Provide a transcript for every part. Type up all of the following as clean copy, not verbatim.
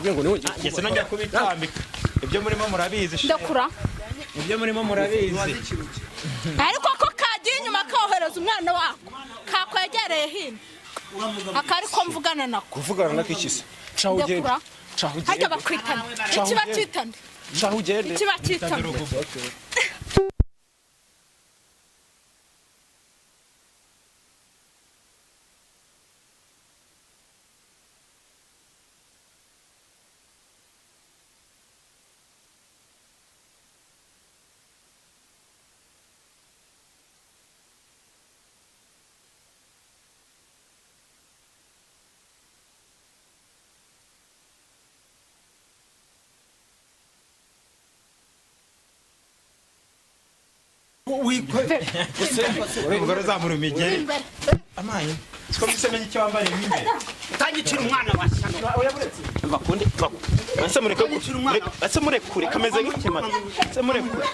nakubwiye ngo niwe ngese najya kubitambika ibyo murimo murabizi ndakura ibyo murimo murabizi ariko ko kagiye inyuma kohereza umwana wako kakwegereye hino akari ko mvugana nako kuvugana nako ikisi caho ugende caho ugende hajya bakwitana ikibatitana caho ugende ikibatitana umugore zamura imigeri amaye siko musemenya icyo wambare imbere utangicira umwana washa bakundi ase mureke ase murekure kameze nk'ikimata ase murekure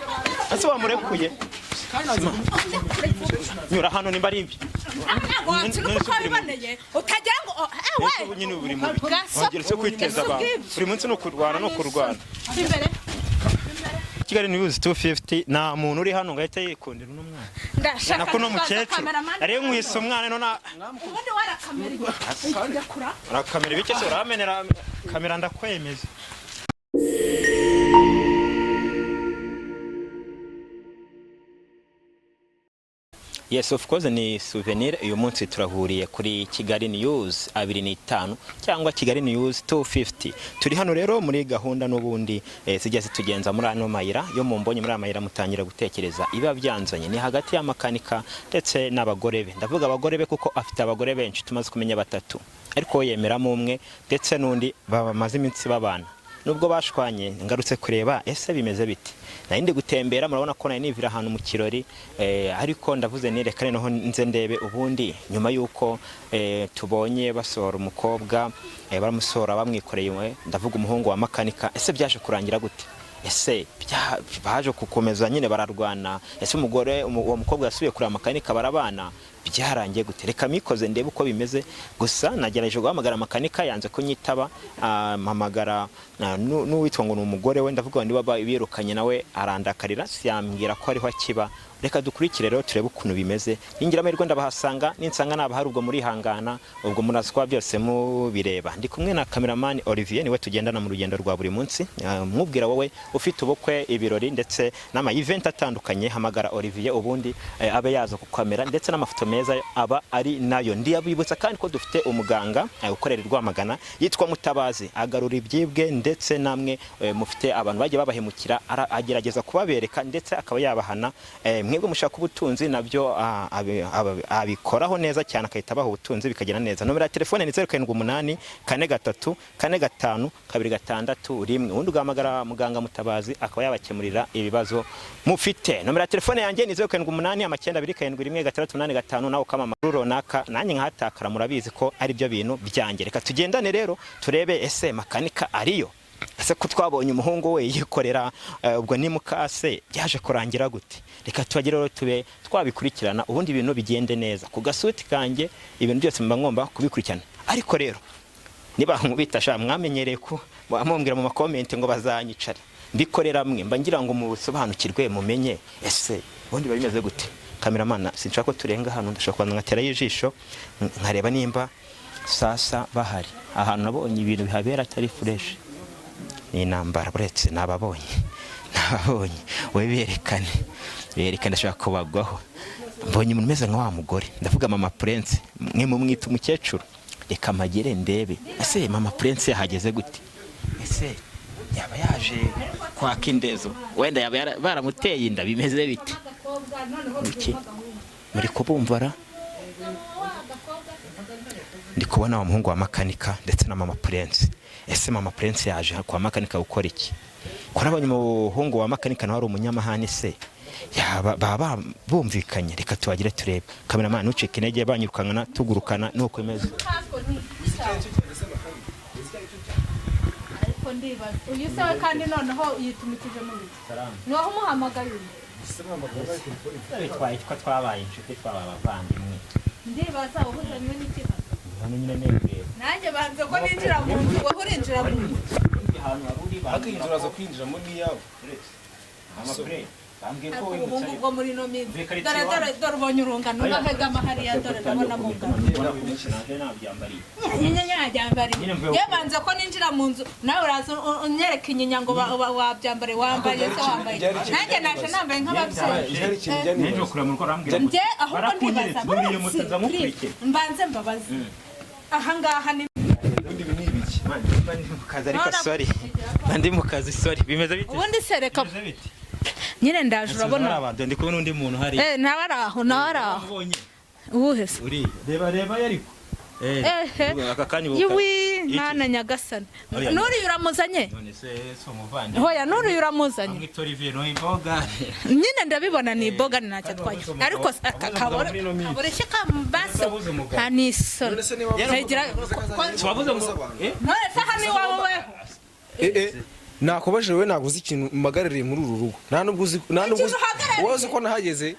ase wamurekuye nyura hano nimba ari imbi utagira ngo ewe nyine buri munsi wageretse kwiteza abantu buri munsi no kurwana imbere Kigali News 250 na muntu uri hano ngahita yikondera uno mwana ndashaka nakuno mukecuru ari mwise umwana nona ubundi warakamera kura arakamera bike se uramenera kamera ndakwemeza Yes, of course ni souvenir. Uyu munsi turahuriye kuri Kigali News 25 cyangwa Kigali News 250. Turi hano rero muri gahunda n'ubundi zijya zitugenza muri ano mayira yo mu mbonye muri amayira mutangira gutekereza iba byanzanye ni hagati y'amakanika ndetse n'abagore be. Ndavuga abagore be kuko afite abagore benshi tumaze kumenya batatu. Ariko yemeramo umwe ndetse n'undi bamaze iminsi babana. Nubwo bashwanye ngarutse kureba ese bimeze biti. Nayindi gutembera murabona ko nayi nivira ahantu mu kirori ariko ndavuze nirekane noho nze ndebe ubundi nyuma yuko tubonye basohora umukobwa baramusora bamwikoreye ndavuga umuhungu wa makanika ese byaje kurangira gute ese baje kukomeza nyine bararwana ese umugore uwo mukobwa yasubiye kuri makanika barabana byarangiye gute reka mikoze ndebe uko bimeze gusa nagerageje guhamagara makanika yanze kunyitaba mpamagara n'uwitwa ngo n'umugore we ndavuga ndi baba birukanye nawe arandakarira siyambwira ko ariho akiba reka dukurikire rero turebe ukuntu bimeze ningira amerwe ndabahasanga ninsanga nabahari ubwo muri hangana ubwo murazwa byose mu bireba ndi kumwe na cameraman Olivier niwe tugendana mu rugendo rwa buri munsi mwubwira wowe ufite ubukwe ibirori ndetse n'ama event atandukanye hamagara Olivier ubundi abe yaza ku kamera ndetse n'amafoto meza aba ari nayo ndiyabibutsa kandi ko dufite umuganga ukorera Rwamagana yitwa Mutabazi agarura ibyibwe ndetse namwe mufite abantu bagiye babahemukira agerageza kubabereka ndetse akaba yabahana mwebwe mushaka ubutunzi nabyo abikoraho neza cyane akahita abaho ubutunzi bikagenda neza nomero ya telefone ni 0784 43 45 261 ubundi ugamagara muganga Mutabazi akaba yabakemurira ibibazo mufite nomero ya telefone yanjye ni 0788 927 nawo kama maruro naka nanjye nkahatakara murabizi ko ari byo bintu byanjye reka tugendane rero turebe ese makanika ariyo ese ko twabonye umuhungu we yikorera ubwo ni mukase byaje kurangira gute reka tubagire rero tube twabikurikirana ubundi ibintu bigende neza ku gasuti kanjye ibintu byose mba ngomba kubikurikirana ariko rero niba nkubita mwamenyereye ko bamumbwira mu comment ngo bazanyicare mbikorera mwe mba ngira ngo musobanukirwe mumenye ese ubundi babimeze gute cameraman sinshaka ko turenga hano ndashaka kwanda ngatera y'ijisho nkareba nimba sasa bahari ahantu nabonye ibintu bihabera atari fresh ni nambara buretse nababonye we berekane ndashaka kubagwaho mbonye umuntu meze nka wa mugore ndavuga mama Prince mwe mu mwita umukecuru reka magire ndebe ese mama Prince yahageze gute ese yaba yaje kwaka indezo wenda yaba baramuteye inda bimeze bite muri kubumvara ndi kubona wa muhungu wa makanika ndetse na mama Prince ese mama Prince yaje kwa makanika gukora iki kurabanye umuhungu wa makanika nawe ari umunyamahane se baba bumvikanye reka tubagire turebe cameraman nucike intege banyirukana tugurukana nuko imeze ariko ndibaza uyu se kandi noneho yitumikije mu biki niho muhamagaye twabaye inshuti twabavandimwe ndibaza ubuzanye n'ikibazo hano nyine nebe nanjye banze ko ninjira mu nzu wowe urinjira mu nzu akinjira aza kwinjiramo n'iyawe ubwo muri no minsi dore ubonye urungano ugahegama hariya dore ndabona mu ngano ye banze ko ninjira mu nzu nawe uraza unyereka inyinya ngo wabyambare wambaye se wambaye nanjye naje nambaye nk'ababyeyi njye ahubwo ndibaza mbanze mbabaze ahangaha ni ndi mu kazi sorry bimeze bite ubundi sereka nyine ndaje urabona ndi kubona undi muntu hari nawe araho uwuhe se reba yariko aka kanya yiwi mwana nyagasani nuri uramuzanye none se so muvandi hoya nuri uramuzanye ngitori vino imboga nyine ndabibona ni imboga ntacyo twaye ariko akabore shika mbaso aniso ntagira twabuze ngo none se hani wawe nakubaje wewe naguze ikintu magaririye muri uru rugo nta nubwo woze ko nahageze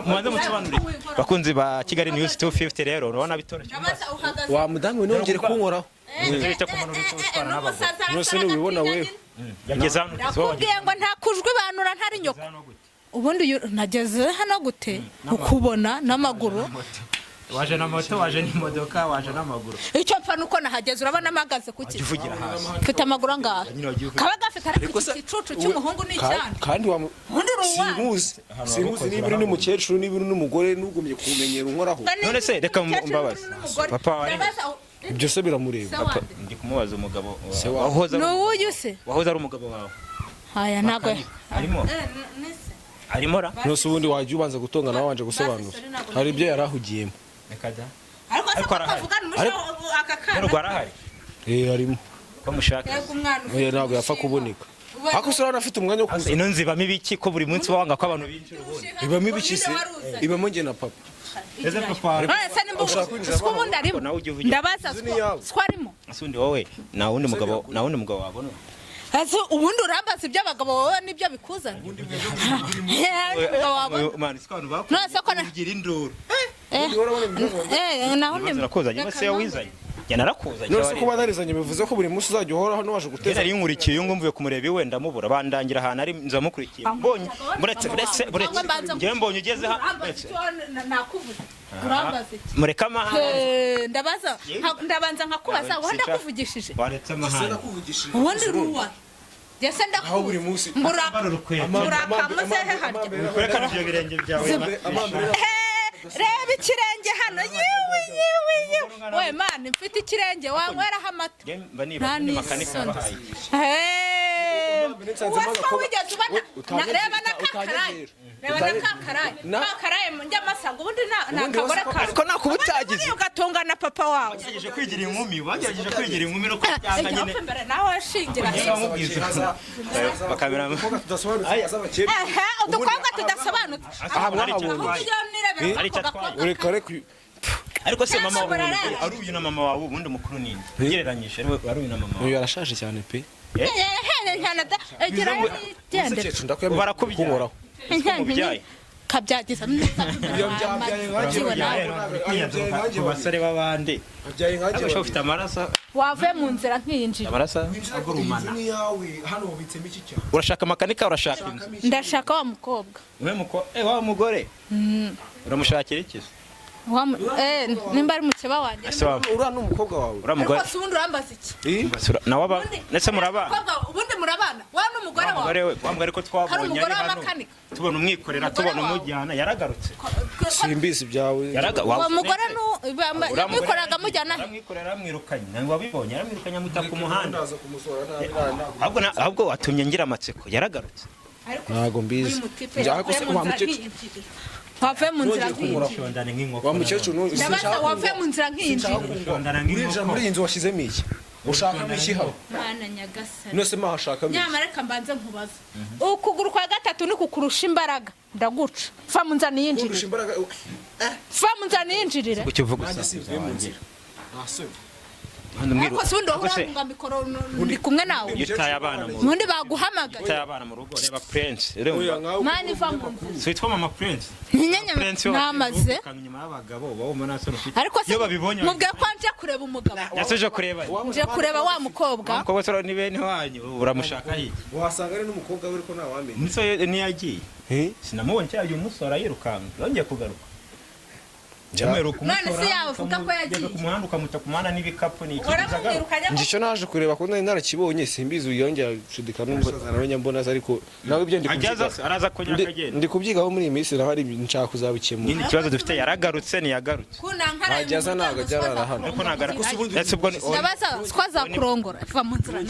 mubanze musobanurire bakunzi ba Kigali News 250 rero urabona bitoroshye wa mudamu nongere kunkoraho nose nubibona wewe yageze hano nakubwiye ngo nta kujwi banura ntari nyoko ubundi nageze hano gute ukubona n'amaguru waje na moto waje n'imodoka waje n'amaguru icyo pfa nuko nahageze urabona mpagaze kuki uvugira hasi mfite amaguru angaha kaba gafite ariko igicucu cy'umuhungu n'icyana kandi sinkuzi niba uri n'umukecuru niba uri n'umugore n'ugumye kumenyera unkoraho none se reka mbabaze papa wawe ibyo se biramureba ndi kumubaza umugabo wahoza n'uyu se wahoza ari umugabo wawe haya ntago arimo ra nose ubundi waje ubanza gutonga nawe wanje gusobanura hari ibyo yarahugiyemo ariko akavugana aka kana harimo ko mushaka ntabwo yapfa kuboneka ako se urabona afite umwanya wo kuza ino nzibamo ibiki ko buri munsi wanga ko abantu binjira ubundi ibamo ibiki se ibamo nge na papa eze papa ubundi arimo ndabaza twarimo asundi wowe na wundi mugabo wabona ubundi urambaza iby'abagabo wowe nibyo bikuzana nose ko ugira induru naho narakuzanye se yawizanye narakuzanye nose kuba narizanye bivuze ko buri munsi uzajya uhora hano waje guteza nari nkurikiye uyu ngumvuye kumureba iwe ndamubura bandangira ahantu ari nzamukurikiye mbonye buretse ngiye mbonye ugeze hano mureka amahane ndabanza nkakubaza wowe ndakuvugishije waretse amahane ubundi ruwa Jese aho buri munsi murakamuzehe harya kwerekana ibyo birenge byawe reba ikirenge hano yiwi we mani mfite ikirenge wanyweraho amata nta n'isoni reba n'akakaraye njya amasanga ubundi nakagore kawe ariko nakuba utagize ugatunga na papa wawe wagerageje kwigira inkumi no kujyanga nyine imbere nawe washingira bakamera udukobwa tudasobanutse aha mwahabonye ariko se mama wawe ari uyu na mama wawe ubundi mukuru ninde ugereranyije ari uyu na mama wawe yarashaje cyane pe barakubwira kabyagiza basore b'abandi ufite amaraso wave mu nzira nk'iyinjira amaraso agurumana urashaka makanika urashaka inzu ndashaka wa mukobwa wa mugore uramushakira iki nimba ari mukeba wanjye uriya ni umukobwa wawe ariko si ubundi urambaza iki nawe aba ndetse murabana ubundi murabana wowe n'umugore wawe wambwira ko twabonye ari hano tubona umwikorera tubona umujyana yaragarutse simbizi byawe uwo mugore yamwikoreraga amujyana aramwikorera amwirukanye nawe wabibonye aramwirukanye amuta ku muhanda ahubwo watumye ngira amatsiko yaragarutse ntago mbizi wave mu nzira wa mukecuru ndabaza wave mu nzira nk'iyinjira urinjira muri iyi nzu washyizemo iki ushakamo iki hano mwana nyagasani nose mahashakamo nyamara reka mbanze nkubaza ukuguru kwa gatatu ni kukurusha imbaraga ndaguca fa mu nzira niyinjirire fa mu nzira niyinjirire ukivuga ariko si undi wahuranga mikoro ndi kumwe nawe yitaye abana mu ubundi baguhamagaye yitaye abana mu rugo reba Prince reba mani va mu nzira sitwa mama Prince nyenye namaze kanyuma y'abagabo babo mbona so ufite ariko se iyo babibonye mubwiye ko nje kureba umugabo yasoje kureba nje kureba wa mukobwa ko bose ni bene wanyu uramushaka hiki wasanga ari n'umukobwa we ko nta wamenye niso niyagiye sinamubonye cyaje umusora yirukanga yongeye kugaruka none se yavuga ko yagiye ku muhanda ukamuta ku muhanda n'ibikapu ni ikizaga njye naje kureba ko nari narakibonye simbizi uyongera gushidika n'umva nawe nyambona ariko nawe ibyo ndi kubyiga araza kongera akagenda ndi kubyigaho muri iyi minsi naho ari nshaka kuzabikemura ni ikibazo dufite yaragarutse ntiyagarutse ajyaza ntago ajyarara hano ariko nagarutse ubwo ndabaza twazakurongora va mu nzira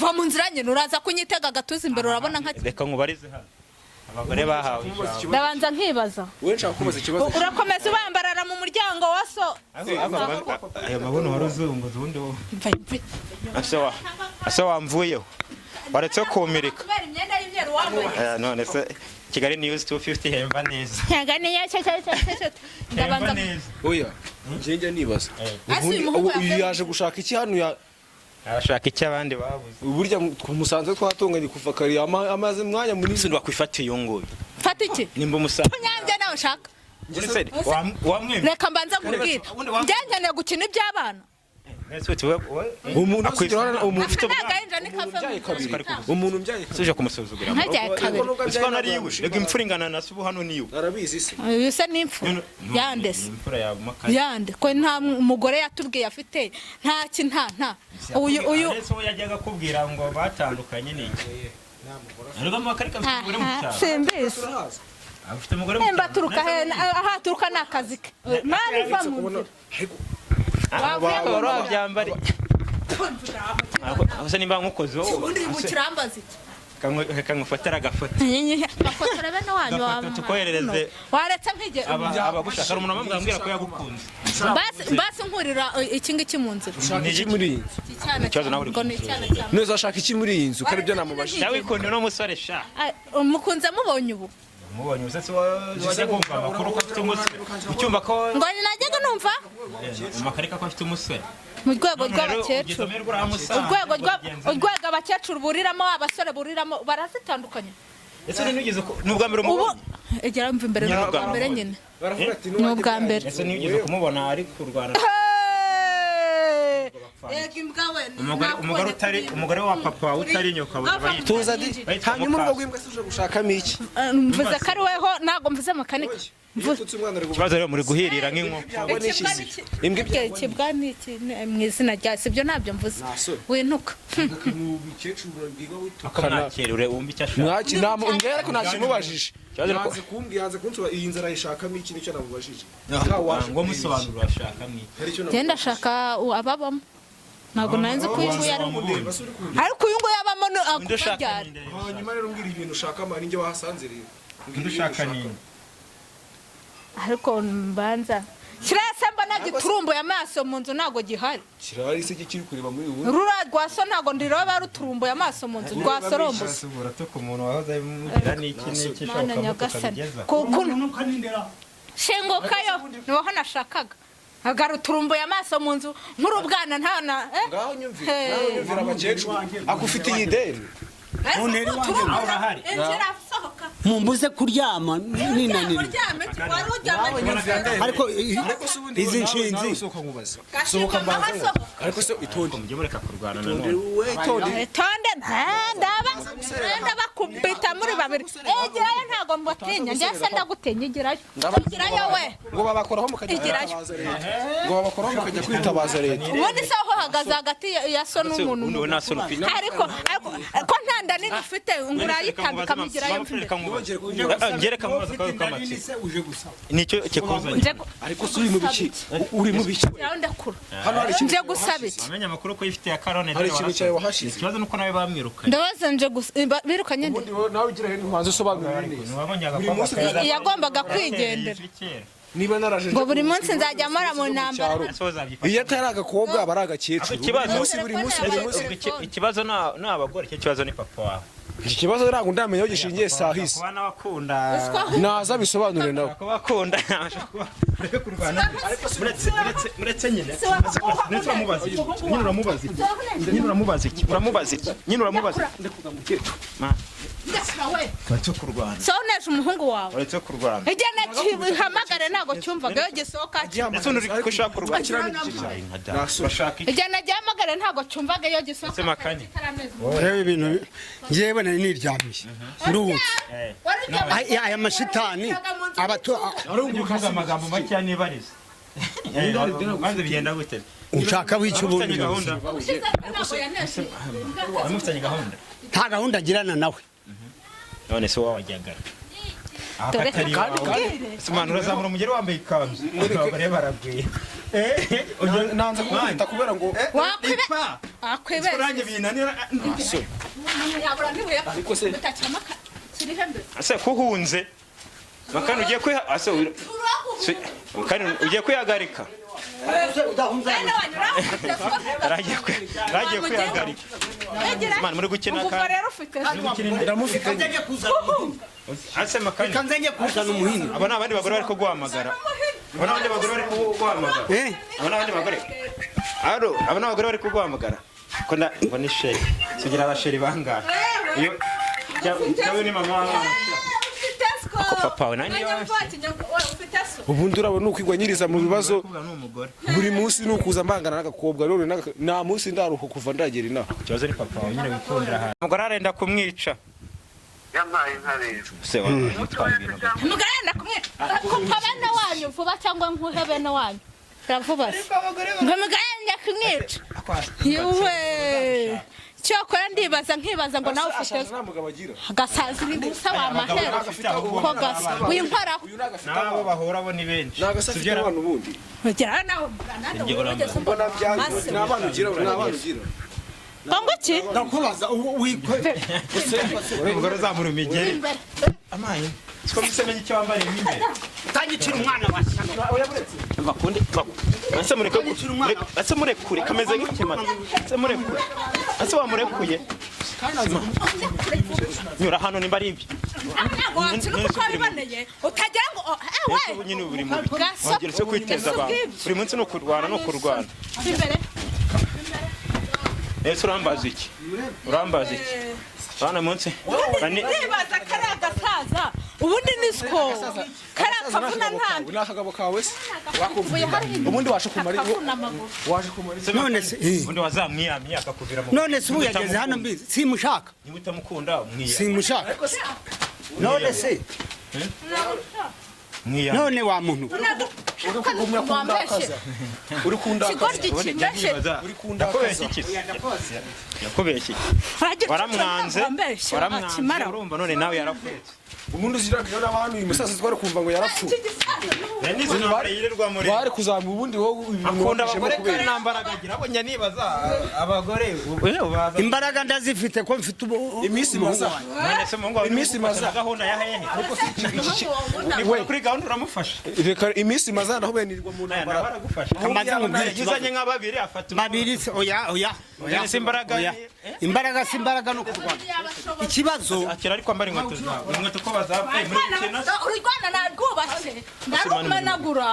va mu nzira nyine uraza kunyitega agatuza imbere urabona nka reka nkubarize hano abagore bahawe ndabanza nkibaza we nshaka kubaza ikibazo urakomeza ubambarara mu muryango wa so ayo mabono waruzunguza ubundi wo ase wamvuyeho waretse kumirika kubera imyenda y'imyeru wambaye none se Kigali News 250 hemba neza nyaganiye ndabanza oya njye nibaza uyu yaje gushaka iki hano arashaka icyo abandi babuze burya musanze twatunganye kuva kari amaze mwanya munini sindi wakwifatiye uyu nguyu fata iki nimba umusaza kunyange nawe ushaka wamwemera reka mbanza nkubwire njyanjyaniye gukina iby'abana umuntu ufite umuntu mbyaye suje kumusuzugura ntajya kabiri uziko nari yiwe rega imfura ingana na subu hano niwe arabizi se bisa n'imfura yandese yande ko nta umugore yatubwiye afite nta uyu yajyaga kubwira ngo batandukanye n'iki ariko amakarika afite umugore mu cyaro simbese afite umugore mu cyaro mbaturuka aha turuka n'akazi ke mani va mu nzira wabura byambari ase nimba nkukoze wowe ubundi bukirambaza iki kangufatira agafoto gafotora bene wanyu tukoherereze waretse nkige abagushaka ari umuntu amubwira ko yagukunze basi nkurira iki ngiki mu nzira ushaka iki muri iyi nzu ikibazo nawe uri neza ashaka iki muri iyi nzu kandi ibyo namubajije nawe ikundira no musore sha mukunze mubonye ubu mubonye usatse wajya kumva amakuru ko afite umusore ucyumva ko ngo najyaga numva amakarika ko afite umusore mu rwego rw'abakecuru urwego abakecuru buriramo abasore buriramo barazitandukanye ese nigeze n'ubwa mbere umubonye egera mva imbere n'ubwa mbere nyine ni ubwa mbere ese nigeze kumubona ari kurwana umugore wa papa utari nyoka tuza di hanyuma urwo rw'imbwa suje gushakamo iki mvuze ko ari weho ntabwo mvuze makanika ikibazo rero muri guhirira nk'inkoko ikibwa ni iki mu izina rya sibyo ntabyo mvuze wintuka akamwakirure wumva icyo ashaka mwakira ko ntakimubajije yanze kumbwira yanze kunsura iyi nzara yishakamo iki nicyo namubajije ngo musobanurira ashakamo iki genda ashaka ababamo ntabwo nanze ko uyu nguyu ari ariko uyu nguyu abamo akubyara hanyuma rero mbwira ibintu ushakamo ari njye wahasanze rero ushaka nini ariko mbanza kirasa mba nagiturumbuye amaso mu nzu ntago gihari kirari se kiri kureba muri ubu rura rwaso ntago ndiraba ruturumbuye amaso mu nzu rwasorombuze mana nyagasani shengukayo niho nashakaga agaruturumbuye amaso mu nzu nk'urubwana ntana ngaho nyumvira abakecuru akufitiye ideni mumbuze kuryama ninanira ariko izi nshinzi sohoka mbanza ariko se itonde mujye mureka kurwana itonde ndaba bakubita muri babiri egerayo ntago mbatinya njye ndagutinya igirayo we ngo babakoraho mukajya ngo babakoraho mukajya kwitabaza leta ubundi se aho hagaze hagati ya so n'umuntu ariko ko ntanda nini ufite ngurayitambika mugirayo ngereka mubaza ko kamatsi nicyo kikuzanye ariko uri mu biki hano hari nje gusaba iki amenya amakuru ko yifite ya Karone hari ikintu cyawe wahashize ikibazo nuko nawe bamwirukanye ndabaza nje birukanye nde nawe ugira hino manzi usobanura neza yagombaga kwigendera niba naraje ngo buri munsi nzajya mara mu ntambara iyo atari agakobwa aba ari agakecuru ikibazo ni abagore icyo kibazo ni papa wawe iki kibazo ntabwo ndamenya aho gishingiye sahisi kuba n'abakunda naza bisobanure nawe kubakunda ureke kurwana muretse nyine uramubaza nyine uramubaza uretse kurwana so unesha umuhungu wawe uretse kurwana igena kihamagare ntago cyumvaga yo gisohoka ese uri gushaka kurwana igena gihamagare ntago cyumvaga yo gisohoka makanya reba ibintu ngewe nari niryamiye nduhutse aya mashitani kuvuga amagambo make nibariza maze bigenda gute ushaka w'icyo ubundi amufitanye gahunda nta gahunda agirana nawe none se wajyaga dore kandi Simana urazamura umugeri wambaye ikanzu abagore baragwiye nanze kumwita kubera ngo wakwiba akwibera urange binanira ariko se bitakirama kirihembe ase kuhunze makano ugiye kwiha ase makano ugiye kwihagarika ragiye kwihagarika Simana muri gukina ka rero ufite ndamufite ase makano kanzenge kuzana umuhini aba nabandi bagore bari kuguhamagara aba nabandi bagore bari kuguhamagara aba nabandi bagore aba nabagore bari kuguhamagara ko ngo ni sheri sugira abasheri bangahe iyo cyawe ni mama papa we nani ubundi urabona ukwigwanyiriza mu bibazo buri munsi nukuza mbangana n'agakobwa rero nta munsi ndaruko kuva ndagera inaha ikibazo ari papa we nyine wikundira hano umugore arenda kumwica yampaye inkarero se witwara ibintu umugore arenda kumwica kuko bene wanyu vuba cyangwa nkuhe bene wanyu ravuba se ngo umugore arenda kumwica yuwe cyokora ndibaza nkibaza ngo nawe ufite gasazi n'ubusa wamahera ko gasa winkoraho nabo bahora bo ni benshi nagasafite abantu ubundi ugera nawe mbona byaje n'abantu ugira kongo ki ndakubaza wikwe umugore uzamura imigeri amaye siko bisemenya icyo wambariye imbere tangikira umwana washa bakundi ase mureke ase murekure kameze nk'ikimata ase murekure ase wamurekuye nyura hano nimba ari ibyo utagira ngo ewe nyine buri munsi wongera cyo kwiteza abantu buri munsi no kurwana imbere ese urambaza iki bana munsi nibaza kari agasaza ubundi nisiko kari akavuna ntange n'akagabo kawe se uvuye hariya ubundi washe kumara none se ubundi wazamwiyamye akakuvira mu none se uyageze hano mbizi simushaka niba utamukunda umwiyamye simushaka none se none wa muntu uri kundakaza yakubeshye waramwanze urumva none nawe yarapfutse ubundi uzirakayo n'abantu uyu musaza twari kumva ngo yarapfuye bari kuzamura ubundi wowe akunda abagore kandi nta mbaraga agira abonye nibaza abagore imbaraga ndazifite ko mfite iminsi maza iminsi maza gahunda ya hehe kuri gahunda uramufasha reka iminsi maza ndaho benirwa mu ntambara baragufasha amaze nkubwira yizanye nka babiri afata babiri oya imbaraga si imbaraga no kurwana ikibazo akira ariko ambara inkweto zawe inkweto ko bazapfa muri gukina urigwana narwubatse ndarumenagura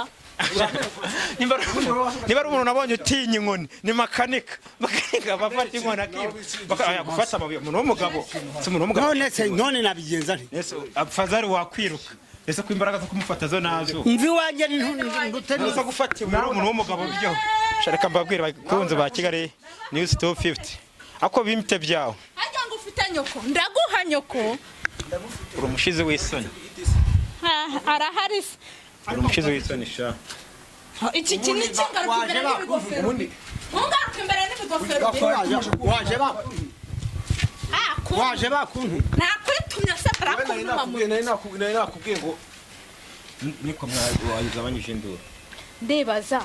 niba ari umuntu nabonye utinya inkoni ni makanika bafata inkoni gufata amabuye umuntu w'umugabo si umuntu w'umugabo none nabigenza nti apfazari wakwiruka ese ko imbaraga zo kumufata zo nazo mvi wanjye ntuza gufata umuntu w'umugabo byo shareka mbabwira bakunze ba Kigali News 250 ako bimite byawo ajya ngo ufite nyoko ndaguha nyoko uri umushizi w'isoni arahari se uri umushizi w'isoni sha iki kintu kingaruka imbere n'ibigofero ntungaruka imbere n'ibigofero waje bakuntu nakwitumye se barakuntu nari nakubwiye ngo niko wayizabanyije induru ndibaza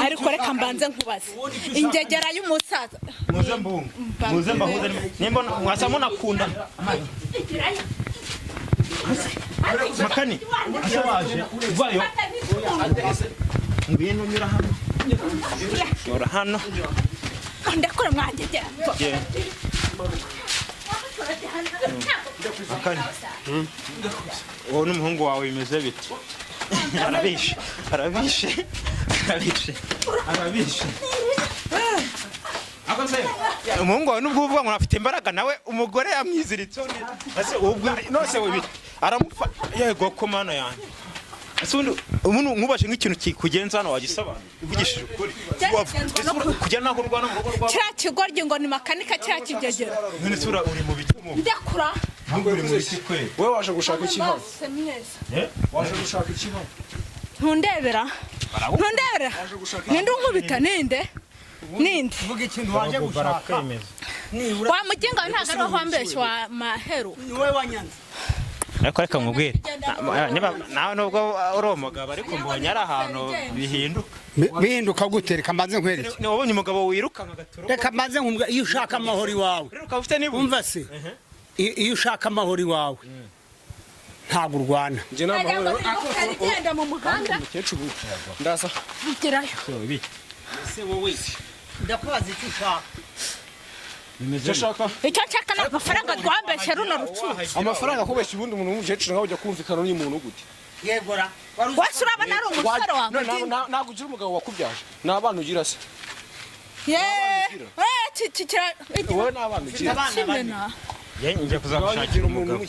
ariko reka mbanze nkubaze ingegera y'umusaza muze mbungu muze mbahuze nimba mwasa munakunda makani waje vayo ngwino nyura hano nyura hano ndakora mwangegera wowe n'umuhungu wawe bimeze bite arabishe umuhungu wawe nubwo uvuga ngo afite imbaraga nawe umugore yamwiziritseho nose we bite aramufa yego ko mana yanjye umuntu nkubashe nk'ikintu kikugenza hano wagisobanura uvugishije ukuri kujya naho urwana mu rugo rwawe kiriya kigoryi ngo ni makanika kiriya kigegera none sura uri mu bituma ndakura ntabwo uri mu biti kwe wowe waje gushaka iki hano waje gushaka iki hano ntundebera ninde unkubita ninde vuga ikintu waje gushaka wa muginga ntabwo ari wa mbeshyi wa maheru ni wowe wanyanze ariko reka nkubwire nawe nubwo uri umugabo ariko mbonye ari ahantu bihinduka gute reka mbanze nkwereke ni wabonye umugabo wiruka nkagaturo reka mbanze nkubwire iyo ushaka amahoro iwawe umva se iyo ushaka amahoro iwawe ntabwo urwana njye n'amahoro agenda mu muhanda mukecuru ndaza bigerayo ese wowe ndakubaza icyo ushaka icyo nshaka ni amafaranga rwambeshye runo rucucu amafaranga akubeshya ubundi umuntu w'umukecuru nawe ujya kumvikana n'umuntu gute yegora wese urabona ari umusore wawe ntabwo ugira umugabo wakubyaje ni abana ugira se wowe ni abana ugira njye kuzagushakira umugabo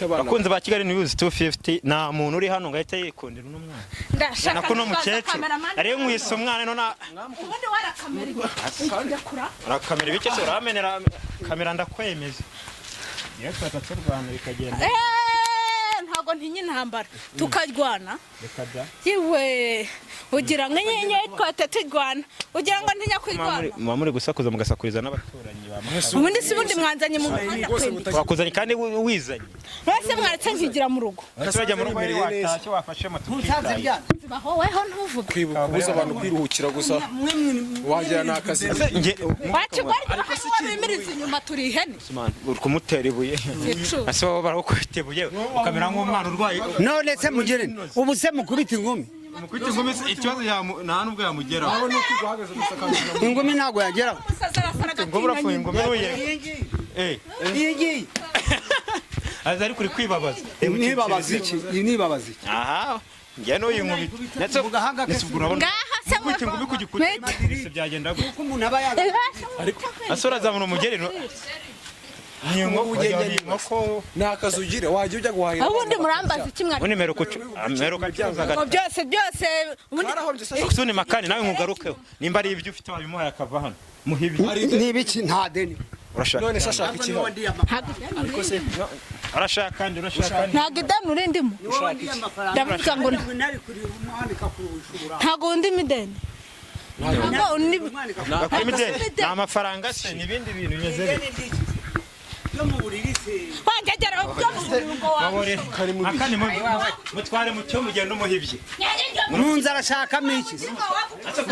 bakunze ba Kigali News 250 nta muntu uri hano ngahita yikundira uno mwana ndashaka kuno mukecuru ariyo mwise umwana none ubundi warakamera arakamera ibike se uramenera kamera ndakwemeza iyo twatatse Rwanda bikagenda ntago ntinye intambara tukarwana rekada yewe ugira ngo nyenye twate turwana ugira ngo ntinya kwirwana mwa muri gusakuza mugasakuriza n'abaturanyi bamwe ubundi si bundi mwanzanye mu muhanda kwemeza wakuzanye kandi wizanye wese mwaratse nkigira mu rugo turajya mu rugo watashye wafashe ntusanze byana zibaho weho ntuvuge kwibuka kubuza abantu kwiruhukira gusa wagira n'akazi wakigwari wabimiriza inyuma turi ihene uri kumutera ibuye ase baba barakubita ibuye ukamera nk'umwana urwaye none se mugire ubu se mukubita ingumi mukubita ingumi ikibazo nta nubwo yamugeraho ingumi ntabwo yageraho ingumi urafuye ingumi n'uye iyi aza ari kuri kwibabaza nibabaza iki iyi nibabaza iki aha njye n'uyu nkubita ndetse urabona ngaha se mukubita ingumi ku gikuta byagenda gute kuko umuntu aba yaga asora azamura umugeri ni inkoko n'akazi ugira wajya ujya guhahira ubundi murambaza iki mwari ubundi meruka cyuzaga byose usuni makani nawe nkugarukeho nimba ari ibyo ufite wabimuhaye akava hano muhibi n'ibiki nta deni urashaka none se ashaka iki hano ariko se urashaka kandi ntabwo ideni urindimo ndavuga ngo ntabwo ndimo ideni ni amafaranga se n'ibindi bintu bimeze bite wangegera akani mutware mu cyo mugenda umuhibye munzu arashakamo iki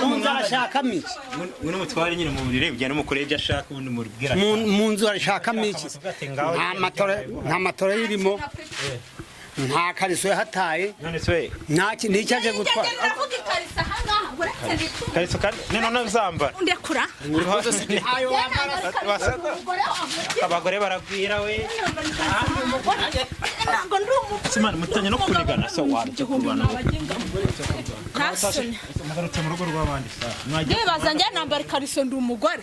munzu arashakamo iki muno mutware nyine mu burire ugenda umukore ibyo ashaka ubundi mubwira munzu arashakamo iki nta matora yirimo nta kariso yahataye none se nta kintu icyaje gutwara kariso kandi none uzambara ndekura abagore baragwira we simana mutanye no kunigana so wanje kurwana ntasoni mugarutse mu rugo rw'abandi sa ndibaza njye nambara kariso ndi umugore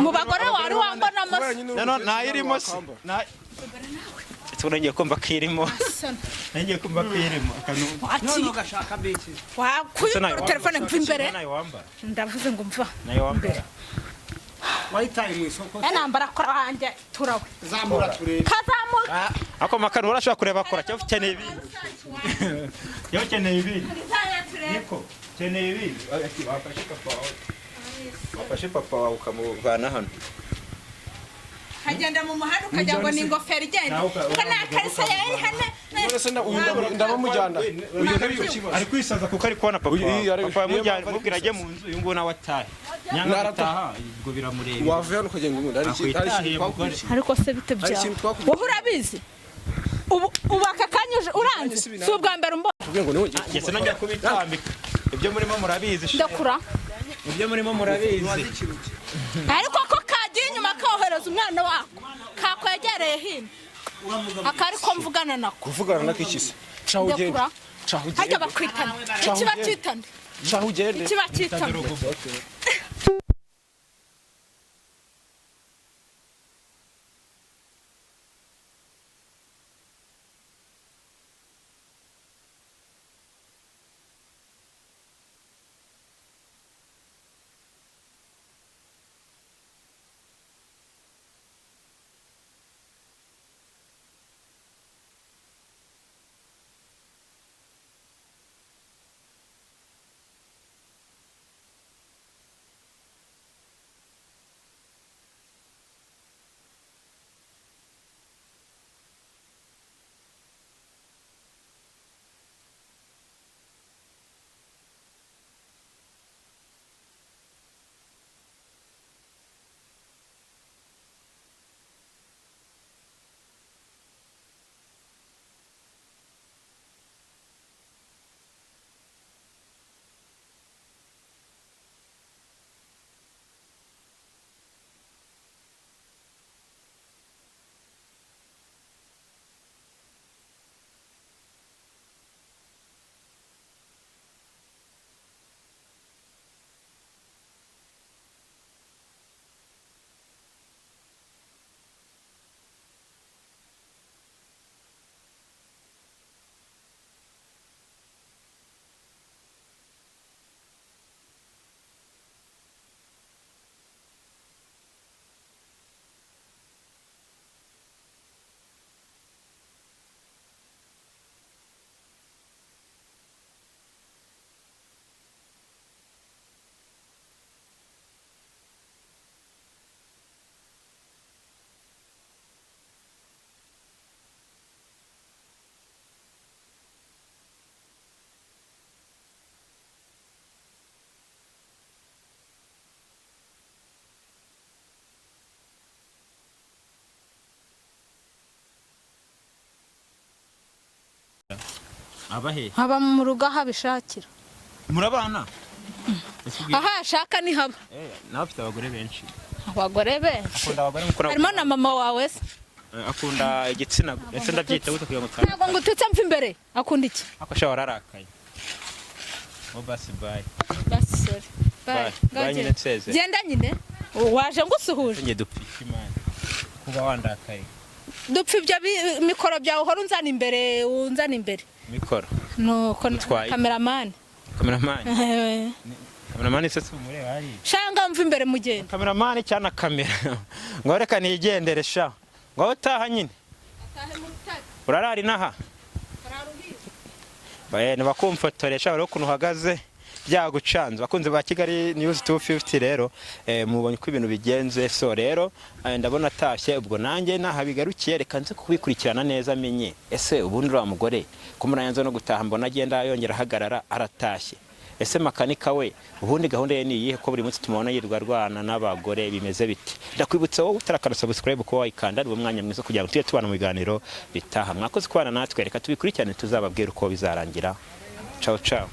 mu bagore wari wambona none nayirimo se tunagiye kumva kirimo nagiye kumva kirimo none ugashaka biki wakuyura telefone mva imbere ndavuze ngo mva nayo wambara wayitaye mu isoko nambara kora wanjye turawe zamura turebe kazamura ako makano urashobora kureba kora cyo ukeneye ibi yo ukeneye ibi niko ukeneye ibi wafashe papa wawe ukamuvana hano kagenda mu muhanda ukajya ngo ni ingofero igenda ko nta karisa yari hane none se ndamujyana ari kwisaza kuko ari kubona papa papa yamujyana mubwira ajye mu nzu uyu nguyu nawe atahe nyanga ataha ubwo biramureba wavuye hano ukagenda ubundi ariko se bite byawe wowe urabizi ubu aka kanya uranze si ubwa mbere umbona yese najya kubitambika ibyo murimo murabizi ndakura ibyo murimo murabizi ariko ko kagiye inyuma kohereza umwana wako kakwegereye hino akari ko mvugana nako kuvugana nako iki se caho ugende ndekura caho ugende hajya bakwitana ikiba cyitana caho ugende ikiba cyitana abahe haba mu rugo aho abishakira murabana aho ashaka ni haba nawe afite abagore benshi abagore benshi akunda abagore mukora harimo na mama wawe se akunda igitsina ese ndabyita gute kugira ngo ntabwo ngo ututse mfa imbere akunda iki akosha wararakaye basi bye basi sorry Bye. Bye nyine nseze. genda nyine waje ngo usuhuje nge dupfisha imana kuba wandakaye dupfa ibyo mikoro byawe uhora unzana imbere mikoro nuko Utwaye. kameramani kameramani se umureba hari shanga mva imbere mugenda kameramani cyana kamera ngo reka nigendere sha ngo utaha nyine urarari naha ni bakumfotoresha bari ukuntu uhagaze byagucanze bakunze ba Kigali News 250 rero mubonye ko ibintu bigenze so rero ndabona atashye ubwo nanjye nahabigarukiye reka nze kubikurikirana neza amenye ese ubundi ura mugore kumurayanze no gutaha mbona agenda yongera hagarara aratashye ese makanika we ubundi gahunda ye ni iyihe ko buri munsi tumubona yirwa rwana n'abagore bimeze biti ndakwibutsa wowe utarakana subscribe ko wayikanda ari umwanya mwiza kugira ngo tujye tubana mu biganiro bitaha mwakoze kubana natwe reka tubikurikirane tuzababwira uko bizarangira ciao ciao